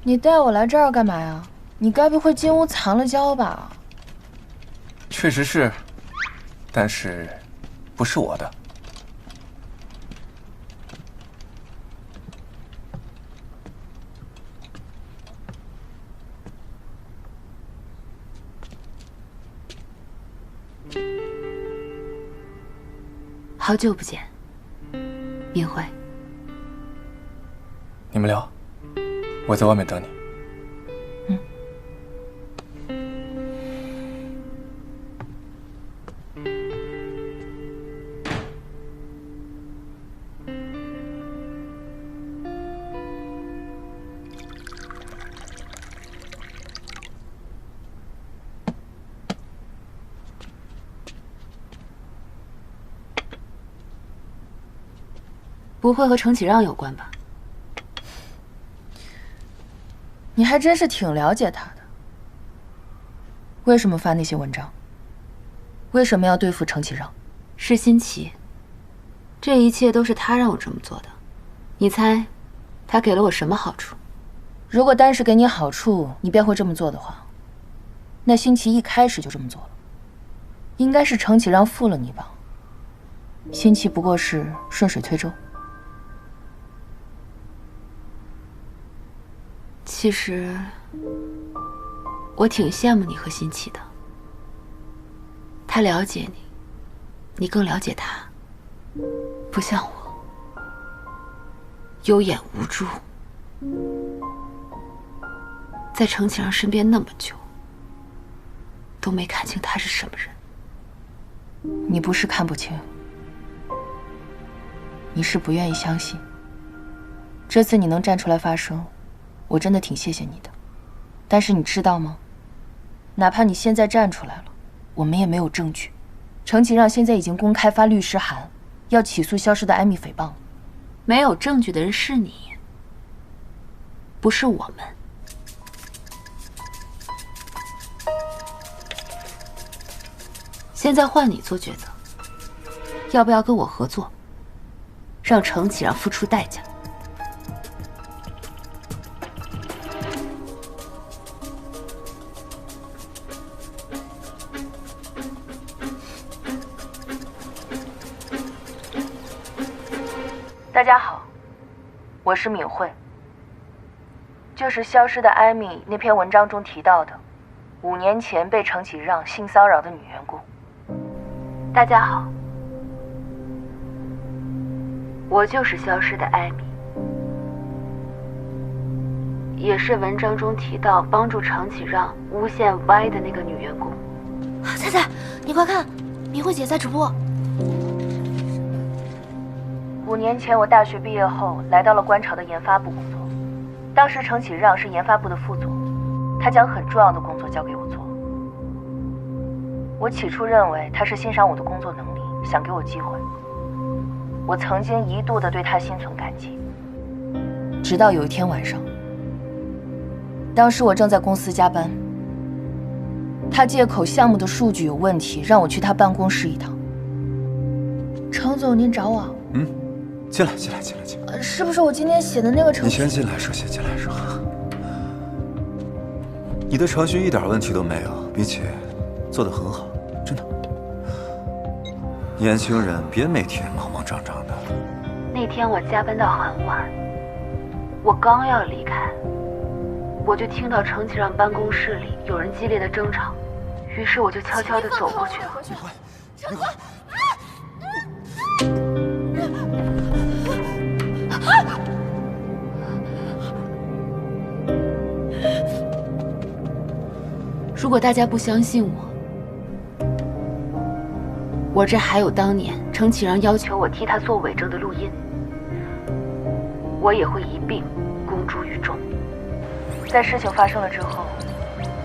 你带我来这儿干嘛呀？你该不会进屋藏了胶吧？确实是，但是不是我的。好久不见，明慧。你们聊，我在外面等你。不会和程启让有关吧？你还真是挺了解他的。为什么发那些文章？为什么要对付程启让？是新奇，这一切都是他让我这么做的。你猜，他给了我什么好处？如果单是给你好处，你便会这么做的话，那新奇一开始就这么做了。应该是程启让负了你吧？新奇不过是顺水推舟。其实，我挺羡慕你和新奇的。他了解你，你更了解他，不像我，有眼无珠。在程启让身边那么久，都没看清他是什么人。你不是看不清，你是不愿意相信。这次你能站出来发声，我真的挺谢谢你的。但是你知道吗？哪怕你现在站出来了，我们也没有证据。程启让现在已经公开发律师函，要起诉消失的艾米诽谤。没有证据的人是你，不是我们。现在换你做抉择，要不要跟我合作，让程启让付出代价？大家好，我是敏慧，就是消失的艾米那篇文章中提到的5年前被程启让性骚扰的女员工。大家好，我就是消失的艾米，也是文章中提到帮助程启让诬陷 Y 的那个女员工。菜菜，你快看，明慧姐在直播。5年前，我大学毕业后来到了观潮的研发部工作。当时程启让是研发部的副总，他将很重要的工作交给我做。我起初认为他是欣赏我的工作能力，想给我机会。我曾经一度的对他心存感激。直到有一天晚上，当时我正在公司加班，他借口项目的数据有问题，让我去他办公室一趟。程总，您找我？进来。是不是我今天写的那个程序？你先进来说，先进来说。你的程序一点问题都没有，并且做得很好，真的。年轻人别每天莽莽张张的。那天我加班到很晚，我刚要离开，我就听到程启让办公室里有人激烈的争吵，于是我就悄悄地走过去了。明慧，如果大家不相信我这还有当年程启让要求我替他做伪证的录音，我也会一并公诸于众。在事情发生了之后，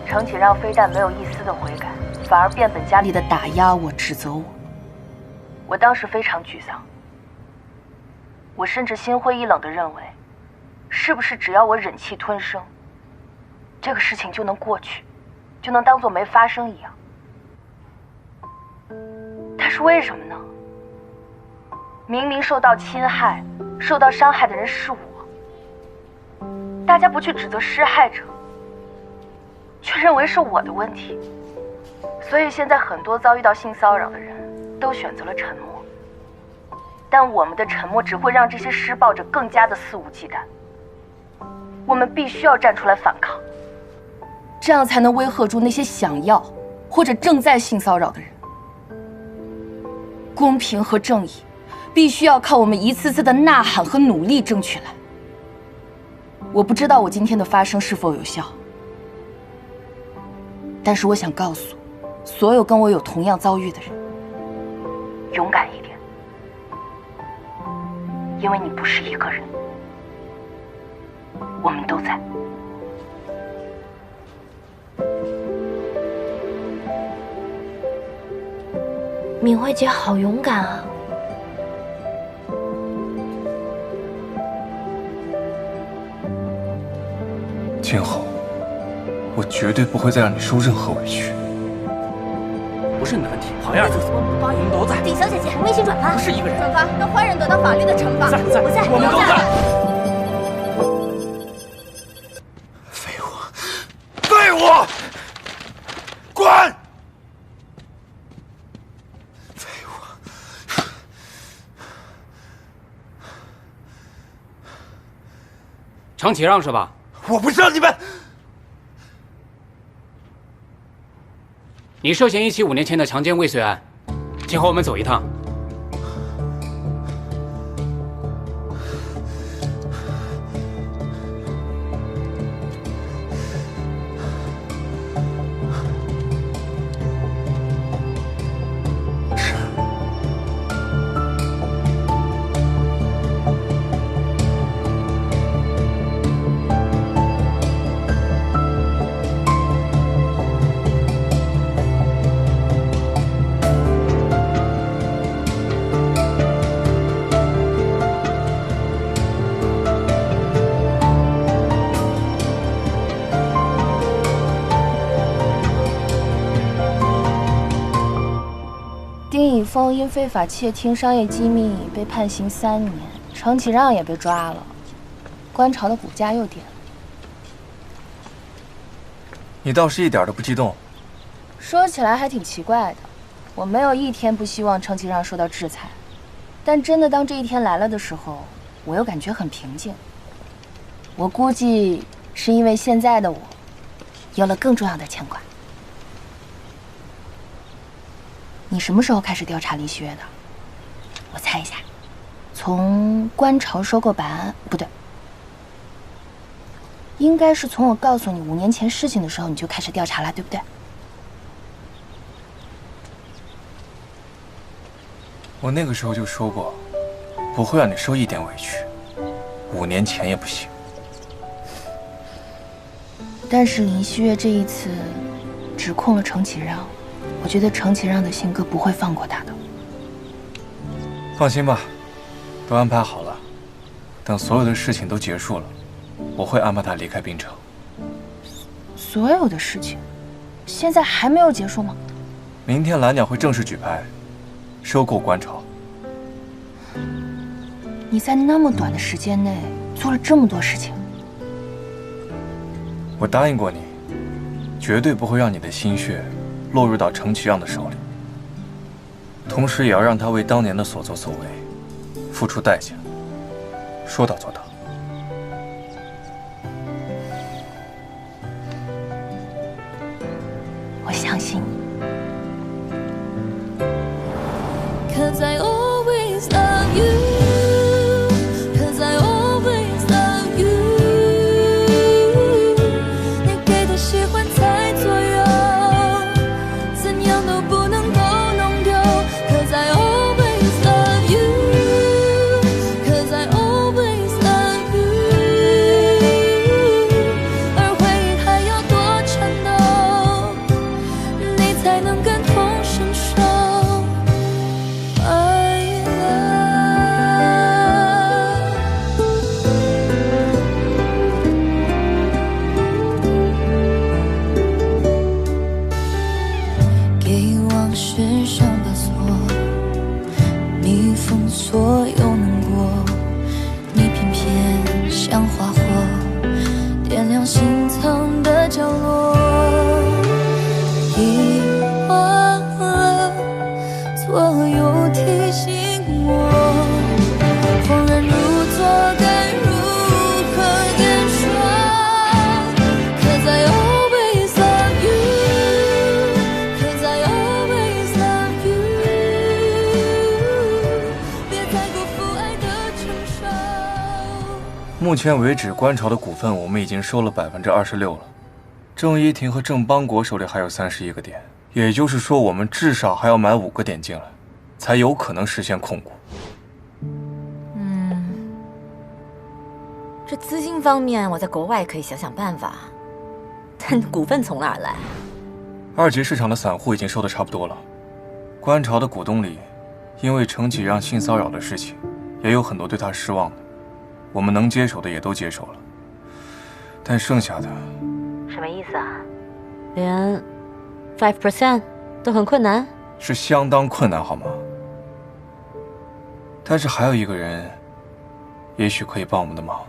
程启让非但没有一丝的悔改，反而变本加厉的打压我、指责我。我当时非常沮丧，我甚至心灰意冷地认为，是不是只要我忍气吞声，这个事情就能过去，就能当作没发生一样。但是为什么呢？明明受到侵害、受到伤害的人是我，大家不去指责施害者，却认为是我的问题。所以现在很多遭遇到性骚扰的人都选择了沉默，但我们的沉默只会让这些施暴者更加的肆无忌惮。我们必须要站出来反抗，这样才能威吓住那些想要或者正在性骚扰的人。公平和正义必须要靠我们一次次的呐喊和努力争取来。我不知道我今天的发声是否有效，但是我想告诉所有跟我有同样遭遇的人，勇敢一点，因为你不是一个人，我们都在。敏慧姐好勇敢啊！今后，我绝对不会再让你受任何委屈。不是你的问题，好样的！我们都在。顶小姐姐，微信转发，不是一个人。转发，让坏人得到法律的惩罚。在不在？我在，我们都在。废物！废物！滚！废物！程启让是吧？我不知道你们。你涉嫌一起5年前的强奸未遂案，请和我们走一趟。丁以峰因非法窃听商业机密被判刑3年，程启让也被抓了，观潮的股价又跌了。你倒是一点都不激动。说起来还挺奇怪的，我没有一天不希望程启让受到制裁，但真的当这一天来了的时候，我又感觉很平静。我估计是因为现在的我有了更重要的牵挂。你什么时候开始调查林希月的？我猜一下，从观潮收购本案不对，应该是从我告诉你5年前事情的时候你就开始调查了，对不对？我那个时候就说过，不会让你受一点委屈，5年前也不行。但是林希月这一次指控了程启让，我觉得程启让的性格不会放过他的。放心吧，都安排好了。等所有的事情都结束了，我会安排他离开滨城。所有的事情，现在还没有结束吗？明天蓝鸟会正式举牌，收购观潮。你在那么短的时间内做了这么多事情，我答应过你，绝对不会让你的心血落入到程启让的手里，同时也要让他为当年的所作所为付出代价，说到做到。我相信你。Cause I always love you. Cause I always love you. 你给的喜欢在左右，怎样都不能够弄丢。Cause I always love you. Cause I always love you. 而回忆还要多颤抖，你向心藏的角落，遗忘了左右提醒我，恍然如昨该如何言说 ？Cause I always love you, Cause I always love you， 别再辜负爱的承受。目前为止，观潮的股份我们已经收了26%了。郑一婷和郑邦国手里还有31个点，也就是说，我们至少还要买5个点进来，才有可能实现控股。这资金方面，我在国外可以想想办法，但股份从哪儿来？二级市场的散户已经收得差不多了，观潮的股东里，因为程启让性骚扰的事情，也有很多对他失望的，我们能接手的也都接手了，但剩下的。什么意思啊？连 5% 都很困难？是相当困难，好吗？但是还有一个人，也许可以帮我们的忙。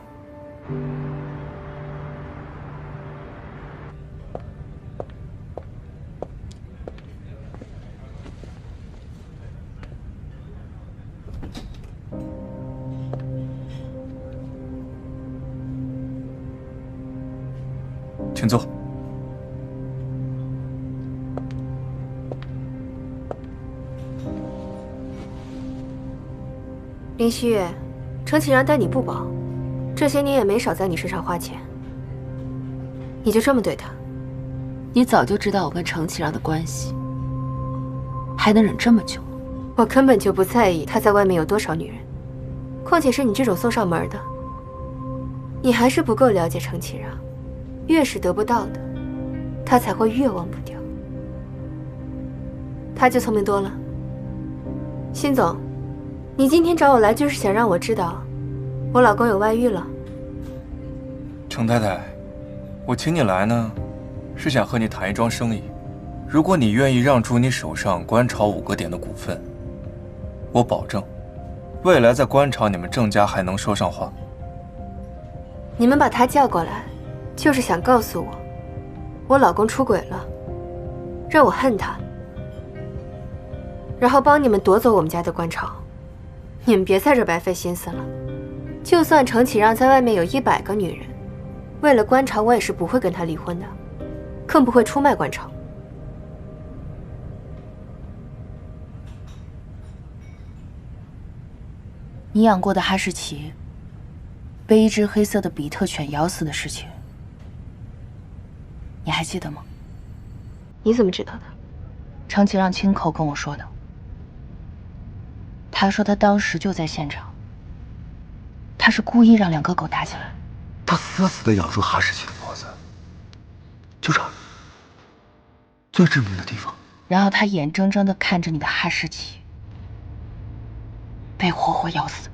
请坐。林希月，程启让待你不薄，这些年也没少在你身上花钱，你就这么对他？你早就知道我跟程启让的关系，还能忍这么久？我根本就不在意他在外面有多少女人，况且是你这种送上门的。你还是不够了解程启让，越是得不到的，他才会越忘不掉。他就聪明多了。辛总，你今天找我来就是想让我知道，我老公有外遇了。程太太，我请你来呢，是想和你谈一桩生意。如果你愿意让出你手上观潮5个点的股份，我保证，未来在观潮你们郑家还能说上话。你们把他叫过来，就是想告诉我，我老公出轨了，让我恨他，然后帮你们夺走我们家的观潮。你们别在这白费心思了。就算程启让在外面有100个女人，为了观潮，我也是不会跟他离婚的，更不会出卖观潮。你养过的哈士奇被一只黑色的比特犬咬死的事情，你还记得吗？你怎么知道的？程启让亲口跟我说的。他说他当时就在现场，他是故意让2个狗打起来。他死死地咬住哈士奇的脖子，就这儿，最致命的地方。然后他眼睁睁地看着你的哈士奇被活活咬死。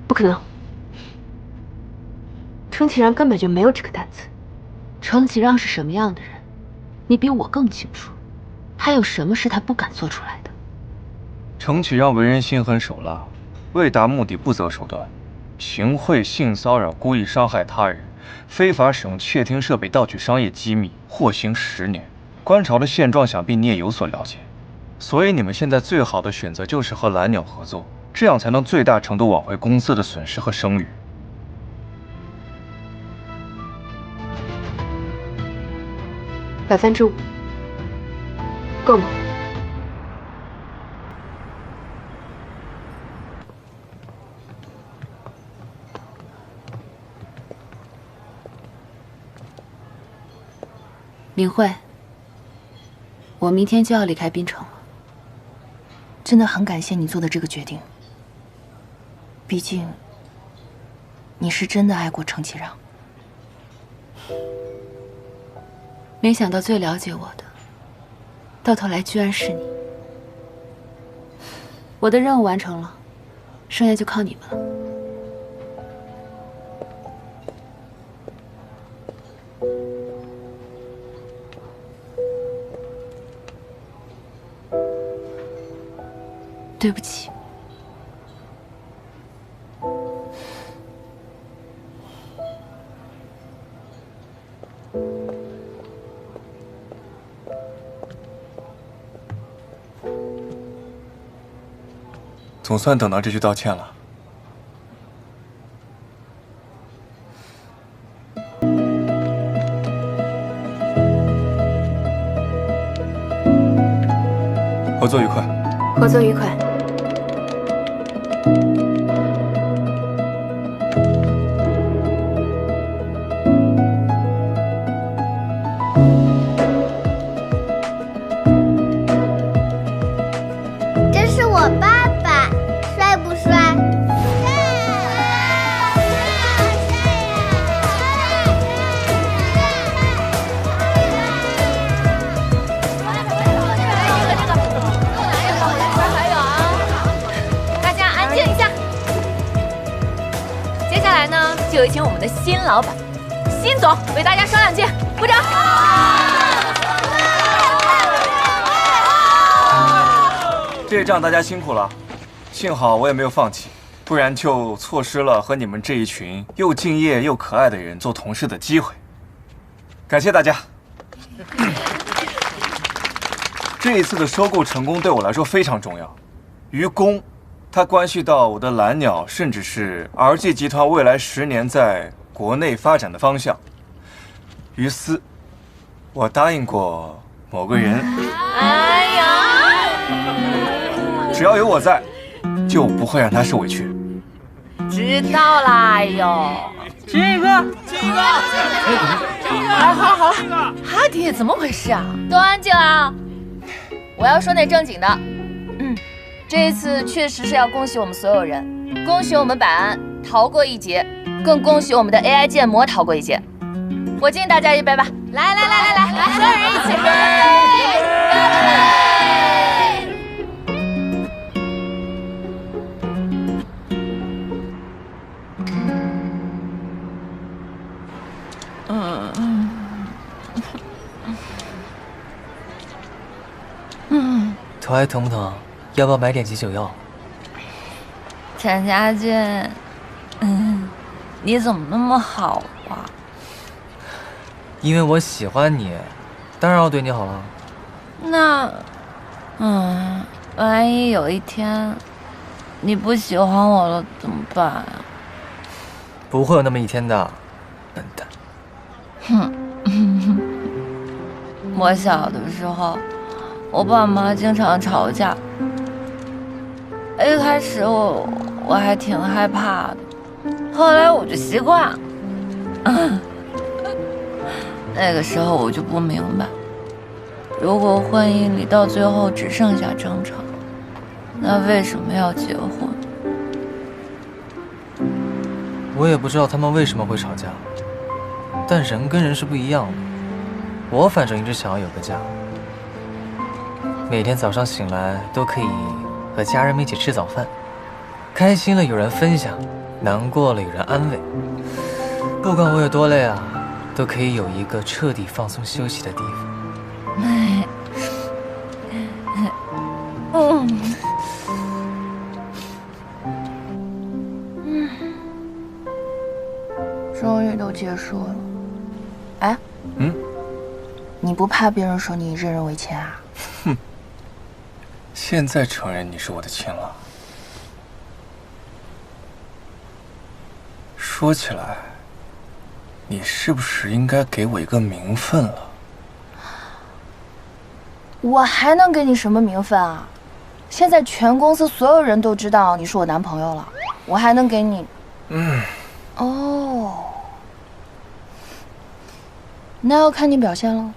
不可能，程启让根本就没有这个胆子。程启让是什么样的人，你比我更清楚。还有什么是他不敢做出来的？程启让为人心狠手辣，为达目的不择手段，行贿、性骚扰、故意伤害他人，非法使用窃听设备盗取商业机密，获刑10年。观潮的现状想必你也有所了解，所以你们现在最好的选择就是和蓝鸟合作，这样才能最大程度挽回公司的损失和声誉。5%，够吗？明慧，我明天就要离开滨城了，真的很感谢你做的这个决定。毕竟，你是真的爱过程启让。没想到最了解我的，到头来居然是你。我的任务完成了，剩下就靠你们了。对不起。总算等到这句道歉了。合作愉快。合作愉快。这是我爸爸，帅不帅？大家安静一下。接下来呢，就有请我们的新老板，辛总为大家说两句，鼓掌。这一仗大家辛苦了，幸好我也没有放弃，不然就错失了和你们这一群又敬业又可爱的人做同事的机会。感谢大家。这一次的收购成功对我来说非常重要，于公，它关系到我的蓝鸟，甚至是 RG 集团未来10年在国内发展的方向。于私，我答应过某个人。哎呀！只要有我在，就不会让他受委屈。知道啦，哎呦，这个，好了，哈迪，怎么回事啊？都安静啊！我要说点正经的。这一次确实是要恭喜我们所有人，恭喜我们百安逃过一劫，更恭喜我们的 AI 建模逃过一劫。我敬大家一杯吧！来，所有人一起干杯！头还疼不疼？要不要买点急救药？陈家俊，你怎么那么好啊？因为我喜欢你，当然要对你好了。那，万一有一天你不喜欢我了怎么办啊？不会有那么一天的，笨蛋。我小的时候，我爸妈经常吵架，一开始我还挺害怕的，后来我就习惯了。那个时候我就不明白，如果婚姻里到最后只剩下争吵，那为什么要结婚？我也不知道他们为什么会吵架，但人跟人是不一样的。我反正一直想要有个家，每天早上醒来都可以和家人们一起吃早饭，开心了有人分享，难过了有人安慰。不管我有多累啊，都可以有一个彻底放松休息的地方。终于都结束了。哎，你不怕别人说你任人唯亲啊？哼，现在承认你是我的亲了。说起来，你是不是应该给我一个名分了？我还能给你什么名分啊？现在全公司所有人都知道你是我男朋友了，我还能给你？哦，那要看你表现了。